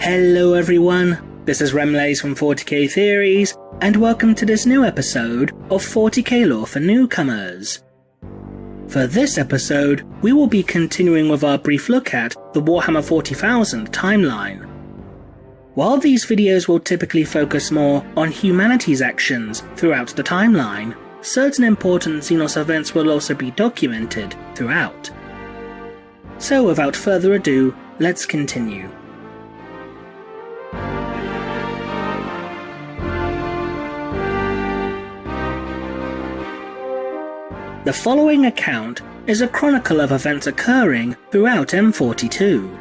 Hello everyone, this is Remlays from 40k Theories, and welcome to this new episode of 40k Lore for Newcomers. For this episode, we will be continuing with our brief look at the Warhammer 40,000 timeline. While these videos will typically focus more on humanity's actions throughout the timeline, certain important Xenos events will also be documented throughout. So without further ado, let's continue. The following account is a chronicle of events occurring throughout M42.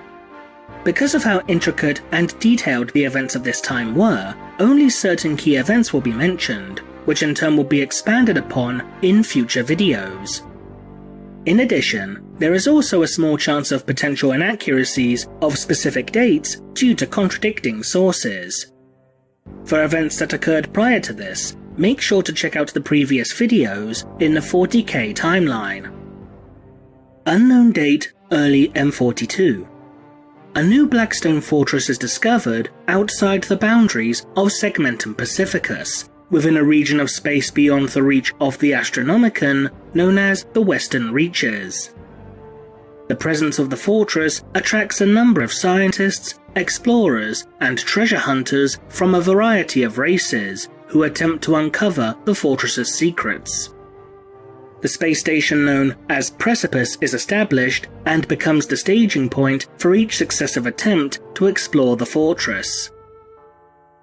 Because of how intricate and detailed the events of this time were, only certain key events will be mentioned, which in turn will be expanded upon in future videos. In addition, there is also a small chance of potential inaccuracies of specific dates due to contradicting sources. For events that occurred prior to this, make sure to check out the previous videos in the 40k timeline. Unknown date, early M42. A new Blackstone Fortress is discovered outside the boundaries of Segmentum Pacificus, within a region of space beyond the reach of the Astronomicon, known as the Western Reaches. The presence of the fortress attracts a number of scientists, explorers, and treasure hunters from a variety of races, who attempt to uncover the fortress's secrets. The space station known as Precipice is established and becomes the staging point for each successive attempt to explore the fortress.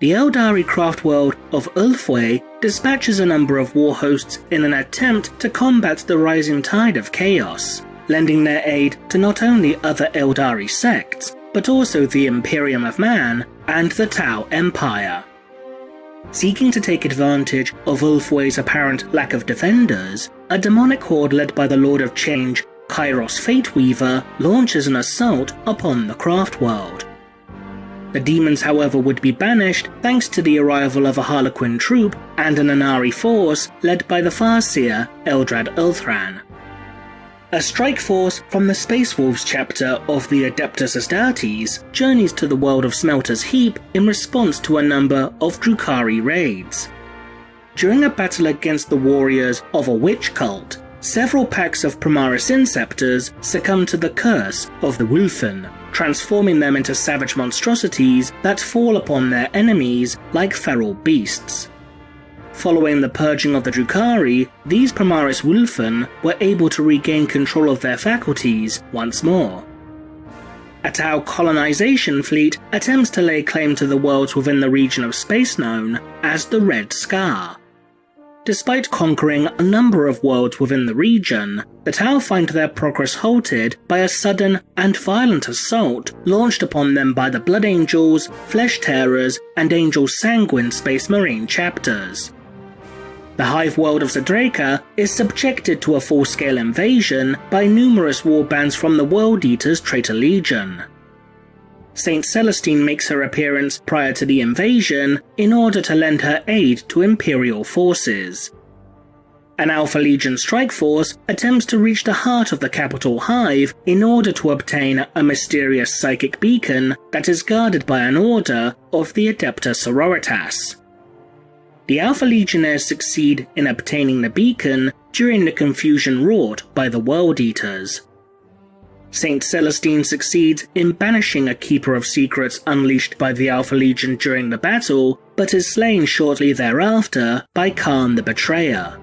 The Aeldari Craftworld of Wulfen dispatches a number of war hosts in an attempt to combat the rising tide of chaos, lending their aid to not only other Aeldari sects, but also the Imperium of Man and the Tau Empire. Seeking to take advantage of Wulfen's apparent lack of defenders, a demonic horde led by the Lord of Change, Kairos Fateweaver, launches an assault upon the Craftworld. The demons, however, would be banished thanks to the arrival of a Harlequin troop and an Anari force led by the Farseer Eldrad Ulthran. A strike force from the Space Wolves chapter of the Adeptus Astartes journeys to the world of Smelter's Heap in response to a number of Drakkari raids. During a battle against the warriors of a witch cult, several packs of Primaris Inceptors succumb to the curse of the Wulfen, transforming them into savage monstrosities that fall upon their enemies like feral beasts. Following the purging of the Drakkari, these Primaris Wulfen were able to regain control of their faculties once more. A Tau colonization fleet attempts to lay claim to the worlds within the region of space known as the Red Scar. Despite conquering a number of worlds within the region, the Tau find their progress halted by a sudden and violent assault launched upon them by the Blood Angels, Flesh Terrors, and Angel Sanguine Space Marine chapters. The hive world of Drakkar is subjected to a full-scale invasion by numerous warbands from the World Eater's Traitor Legion. Saint Celestine makes her appearance prior to the invasion in order to lend her aid to Imperial forces. An Alpha Legion strike force attempts to reach the heart of the capital hive in order to obtain a mysterious psychic beacon that is guarded by an order of the Adepta Sororitas. The Alpha Legionnaires succeed in obtaining the beacon during the confusion wrought by the World Eaters. Saint Celestine succeeds in banishing a Keeper of Secrets unleashed by the Alpha Legion during the battle, but is slain shortly thereafter by Khan the Betrayer.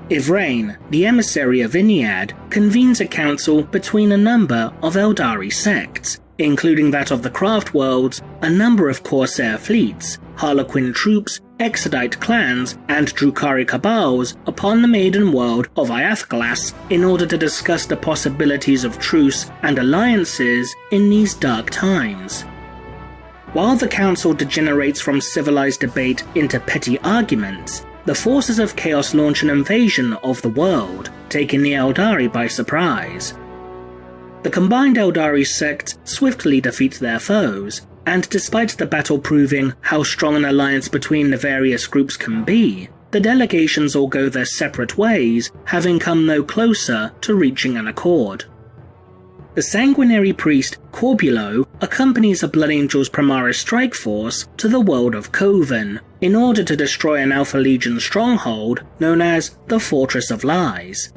Ivrain, the emissary of Iniad, convenes a council between a number of Aeldari sects, including that of the Craftworlds, a number of Corsair fleets, Harlequin troops, Exodite clans, and Drakkari cabals upon the maiden world of Iathglass in order to discuss the possibilities of truce and alliances in these dark times. While the council degenerates from civilized debate into petty arguments, the forces of chaos launch an invasion of the world, taking the Aeldari by surprise. The combined Aeldari sects swiftly defeat their foes, and despite the battle proving how strong an alliance between the various groups can be, the delegations all go their separate ways, having come no closer to reaching an accord. the sanguinary priest Corbulo accompanies a Blood Angels Primaris strike force to the world of Khovan in order to destroy an Alpha Legion stronghold known as the Fortress of Lies.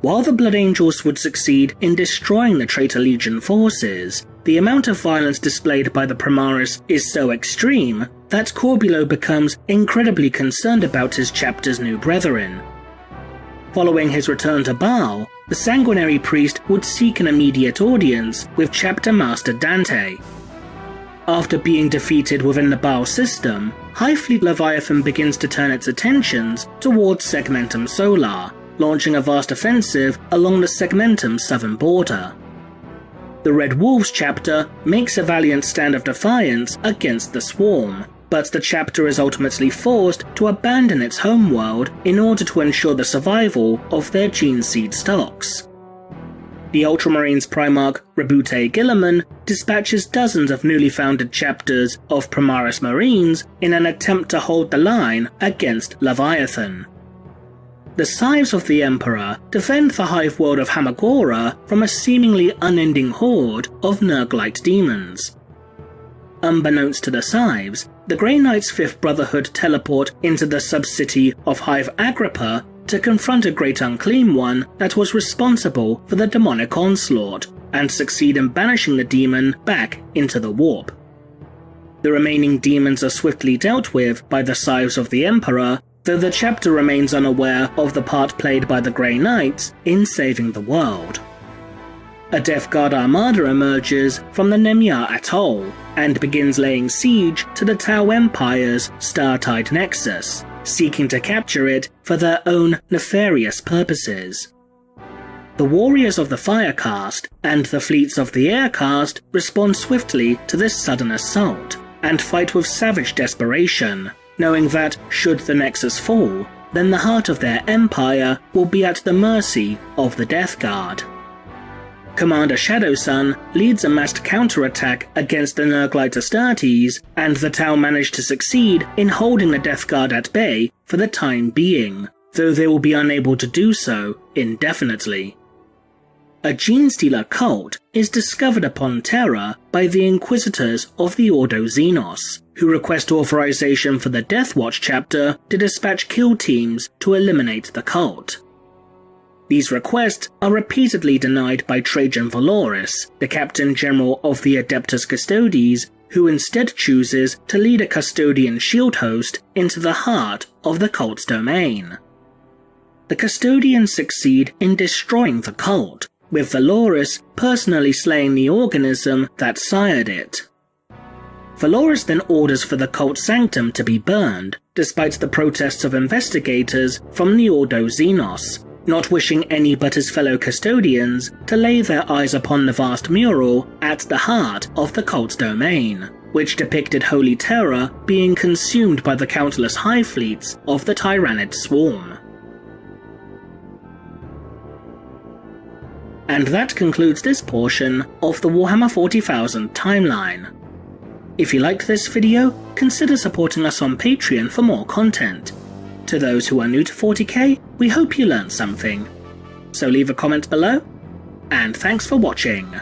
While the Blood Angels would succeed in destroying the Traitor Legion forces, the amount of violence displayed by the Primaris is so extreme that Corbulo becomes incredibly concerned about his chapter's new brethren. Following his return to Baal, the sanguinary priest would seek an immediate audience with Chapter Master Dante. After being defeated within the Baal system, High Fleet Leviathan begins to turn its attentions towards Segmentum Solar, launching a vast offensive along the Segmentum southern border. The Red Wolves chapter makes a valiant stand of defiance against the Swarm, but the chapter is ultimately forced to abandon its homeworld in order to ensure the survival of their gene seed stocks. The Ultramarines Primarch Rabute Gilliman dispatches dozens of newly founded chapters of Primaris Marines in an attempt to hold the line against Leviathan. The Scythes of the Emperor defend the hive world of Hamagora from a seemingly unending horde of Nurglite demons. Unbeknownst to the Scythes, the Grey Knights' Fifth Brotherhood teleport into the sub-city of Hive Agrippa to confront a Great Unclean One that was responsible for the demonic onslaught, and succeed in banishing the demon back into the warp. The remaining demons are swiftly dealt with by the Scythes of the Emperor, though the chapter remains unaware of the part played by the Grey Knights in saving the world. A Death Guard armada emerges from the Nemya Atoll and begins laying siege to the Tau Empire's Startide Nexus, seeking to capture it for their own nefarious purposes. The warriors of the Firecast and the fleets of the Aircast respond swiftly to this sudden assault, and fight with savage desperation, knowing that, should the Nexus fall, then the heart of their empire will be at the mercy of the Death Guard. Commander Shadowsun leads a massed counterattack against the Nurglite Astartes, and the Tau manage to succeed in holding the Death Guard at bay for the time being, though they will be unable to do so indefinitely. A Genestealer cult is discovered upon Terra by the Inquisitors of the Ordo Xenos, who request authorization for the Death Watch chapter to dispatch kill teams to eliminate the cult. These requests are repeatedly denied by Trajan Valoris, the Captain General of the Adeptus Custodes, who instead chooses to lead a Custodian shield host into the heart of the cult's domain. The Custodians succeed in destroying the cult, with Valoris personally slaying the organism that sired it. Valoris then orders for the cult sanctum to be burned, despite the protests of investigators from the Ordo Xenos, not wishing any but his fellow custodians to lay their eyes upon the vast mural at the heart of the cult's domain, which depicted Holy Terror being consumed by the countless hive fleets of the Tyranid swarm. And that concludes this portion of the Warhammer 40,000 timeline. If you liked this video, consider supporting us on Patreon for more content. To those who are new to 40k, we hope you learned something. So leave a comment below, and thanks for watching.